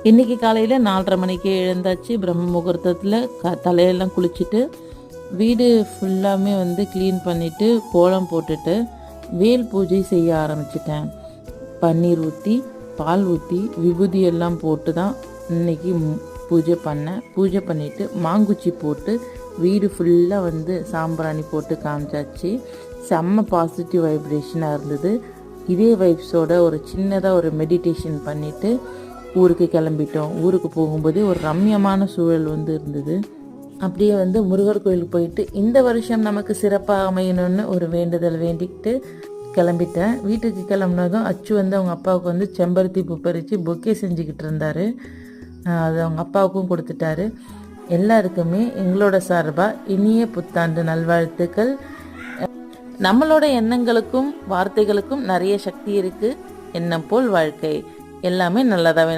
இன்றைக்கி காலையில் 4:30 மணிக்கு எழுந்தாச்சு. பிரம்ம முகூர்த்தத்தில் தலையெல்லாம் குளிச்சுட்டு வீடு ஃபுல்லாமே க்ளீன் பண்ணிவிட்டு கோலம் போட்டுட்டு வேல் பூஜை செய்ய ஆரம்பிச்சிட்டேன். பன்னீர் ஊற்றி பால் ஊற்றி விபூதி எல்லாம் போட்டு தான் இன்றைக்கி பூஜை பண்ணேன். பூஜை பண்ணிவிட்டு மாங்குச்சி போட்டு வீடு ஃபுல்லாக சாம்பிராணி போட்டு காமிச்சாச்சு. செம்ம பாசிட்டிவ் வைப்ரேஷனாக இருந்தது. இதே வைப்ஸோட ஒரு சின்னதாக ஒரு மெடிடேஷன் பண்ணிவிட்டு ஊருக்கு கிளம்பிட்டோம். ஊருக்கு போகும்போது ஒரு ரம்யமான சூழல் இருந்தது. அப்படியே முருகர் கோயிலுக்கு போயிட்டு இந்த வருஷம் நமக்கு சிறப்பாக அமையணும்னு ஒரு வேண்டுதல் வேண்டிக்கிட்டு கிளம்பிட்டேன். வீட்டுக்கு கிளம்புனதும் அச்சு அவங்க அப்பாவுக்கு செம்பருத்தி பூ பறித்து பொக்கே செஞ்சுக்கிட்டு இருந்தார். அது அவங்க அப்பாவுக்கும் கொடுத்துட்டாரு. எல்லாருக்குமே எங்களோட சார்பாக இனிய புத்தாண்டு நல்வாழ்த்துக்கள். நம்மளோட எண்ணங்களுக்கும் வார்த்தைகளுக்கும் நிறைய சக்தி இருக்குது. எண்ணம் போல் வாழ்க்கை. எல்லாமே நல்லதாகவே